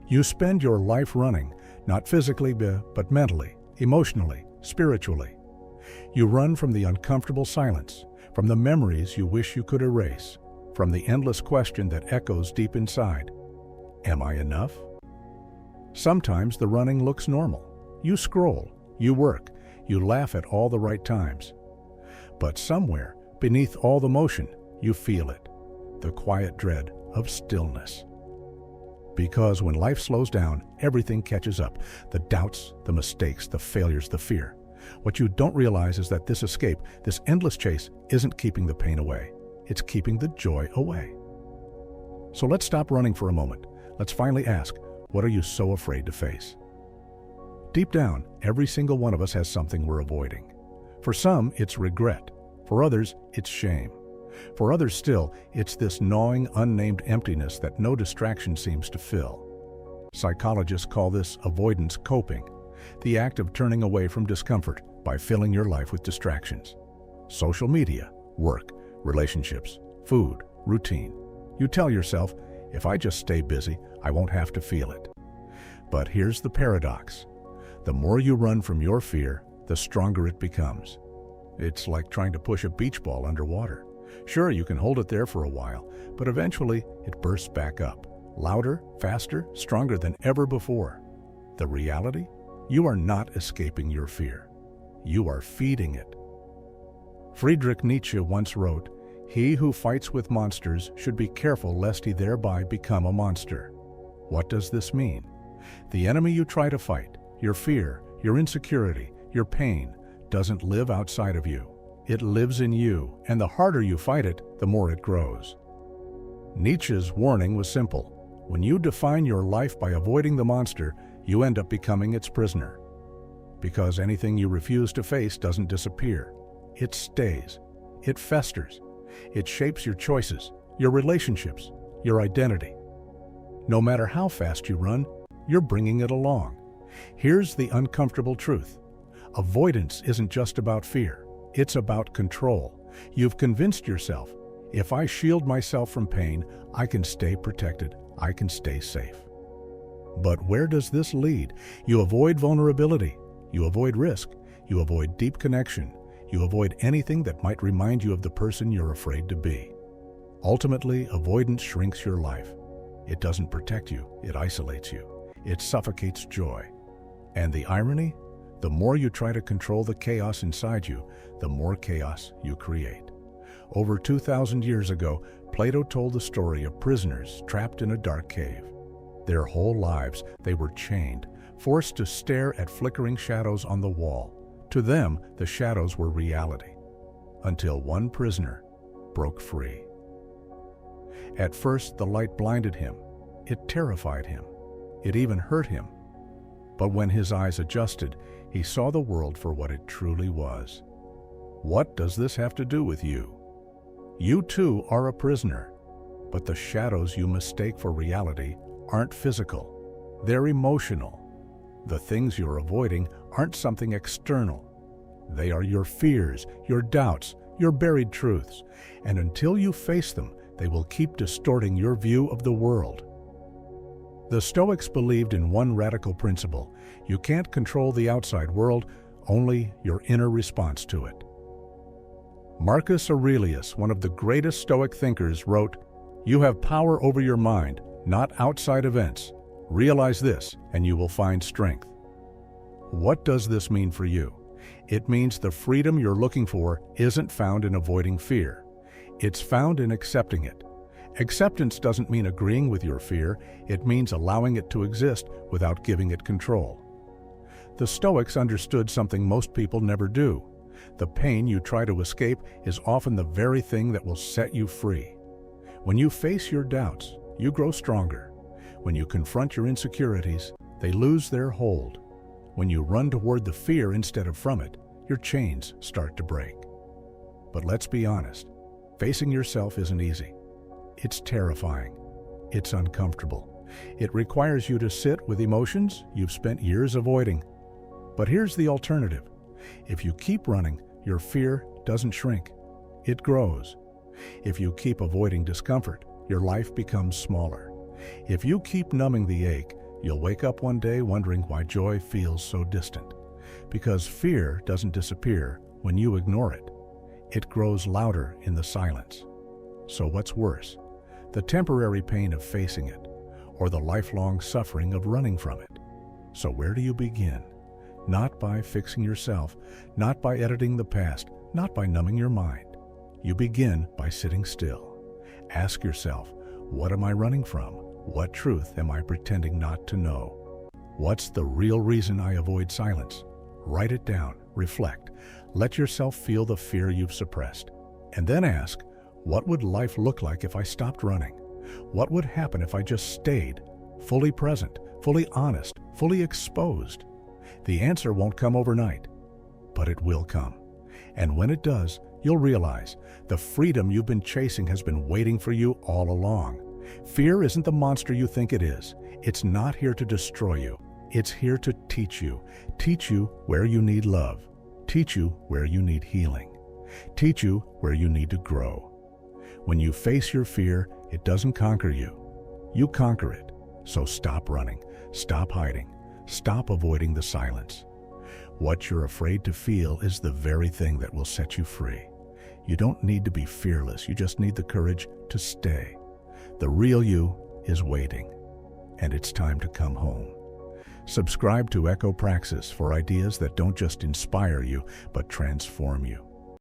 You spend your life running, not physically, but mentally, emotionally, spiritually. You run from the uncomfortable silence, from the memories you wish you could erase, from the endless question that echoes deep inside. Am I enough? Sometimes the running looks normal. You scroll, you work, you laugh at all the right times. But somewhere, beneath all the motion, you feel it, the quiet dread of stillness. Because when life slows down, everything catches up. The doubts, the mistakes, the failures, the fear. What you don't realize is that this escape, this endless chase, isn't keeping the pain away. It's keeping the joy away. So let's stop running for a moment. Let's finally ask, what are you so afraid to face? Deep down, every single one of us has something we're avoiding. For some, it's regret. For others, it's shame. For others still, it's this gnawing, unnamed emptiness that no distraction seems to fill. Psychologists call this avoidance coping, the act of turning away from discomfort by filling your life with distractions. Social media, work, relationships, food, routine. You tell yourself, if I just stay busy, I won't have to feel it. But here's the paradox. The more you run from your fear, the stronger it becomes. It's like trying to push a beach ball underwater. Sure, you can hold it there for a while, but eventually it bursts back up, louder, faster, stronger than ever before. The reality? You are not escaping your fear. You are feeding it. Friedrich Nietzsche once wrote, "He who fights with monsters should be careful lest he thereby become a monster." What does this mean? The enemy you try to fight, your fear, your insecurity, your pain, doesn't live outside of you. It lives in you, and the harder you fight it, the more it grows. Nietzsche's warning was simple. When you define your life by avoiding the monster, you end up becoming its prisoner. Because anything you refuse to face doesn't disappear. It stays. It festers. It shapes your choices, your relationships, your identity. No matter how fast you run, you're bringing it along. Here's the uncomfortable truth. Avoidance isn't just about fear. It's about control. You've convinced yourself, if I shield myself from pain, I can stay protected, I can stay safe. But where does this lead? You avoid vulnerability. You avoid risk. You avoid deep connection. You avoid anything that might remind you of the person you're afraid to be. Ultimately, avoidance shrinks your life. It doesn't protect you, it isolates you. It suffocates joy. And the irony? The more you try to control the chaos inside you, the more chaos you create. Over 2,000 years ago, Plato told the story of prisoners trapped in a dark cave. Their whole lives, they were chained, forced to stare at flickering shadows on the wall. To them, the shadows were reality. Until one prisoner broke free. At first, the light blinded him. It terrified him. It even hurt him. But when his eyes adjusted, he saw the world for what it truly was. What does this have to do with you? You too are a prisoner, but the shadows you mistake for reality aren't physical. They're emotional. The things you're avoiding aren't something external. They are your fears, your doubts, your buried truths, and until you face them, they will keep distorting your view of the world. The Stoics believed in one radical principle. You can't control the outside world, only your inner response to it. Marcus Aurelius, one of the greatest Stoic thinkers, wrote, "You have power over your mind, not outside events. Realize this, and you will find strength." What does this mean for you? It means the freedom you're looking for isn't found in avoiding fear. It's found in accepting it. Acceptance doesn't mean agreeing with your fear, it means allowing it to exist without giving it control. The Stoics understood something most people never do. The pain you try to escape is often the very thing that will set you free. When you face your doubts, you grow stronger. When you confront your insecurities, they lose their hold. When you run toward the fear instead of from it, your chains start to break. But let's be honest, facing yourself isn't easy. It's terrifying. It's uncomfortable. It requires you to sit with emotions you've spent years avoiding. But here's the alternative. If you keep running, your fear doesn't shrink. It grows. If you keep avoiding discomfort, your life becomes smaller. If you keep numbing the ache, You'll wake up one day wondering why joy feels so distant. Because fear doesn't disappear when you ignore it. It grows louder in the silence. So what's worse, the temporary pain of facing it, or the lifelong suffering of running from it? So where do you begin? Not by fixing yourself, not by editing the past, not by numbing your mind. You begin by sitting still. Ask yourself, what am I running from? What truth am I pretending not to know? What's the real reason I avoid silence? Write it down, reflect, let yourself feel the fear you've suppressed. And then ask, what would life look like if I stopped running? What would happen if I just stayed, fully present, fully honest, fully exposed? The answer won't come overnight, but it will come. And when it does, you'll realize the freedom you've been chasing has been waiting for you all along. Fear isn't the monster you think it is. It's not here to destroy you. It's here to teach you. Teach you where you need love. Teach you where you need healing. Teach you where you need to grow. When you face your fear, it doesn't conquer you. You conquer it. So stop running. Stop hiding. Stop avoiding the silence. What you're afraid to feel is the very thing that will set you free. You don't need to be fearless. You just need the courage to stay. The real you is waiting, and it's time to come home. Subscribe to Praxis for ideas that don't just inspire you, but transform you.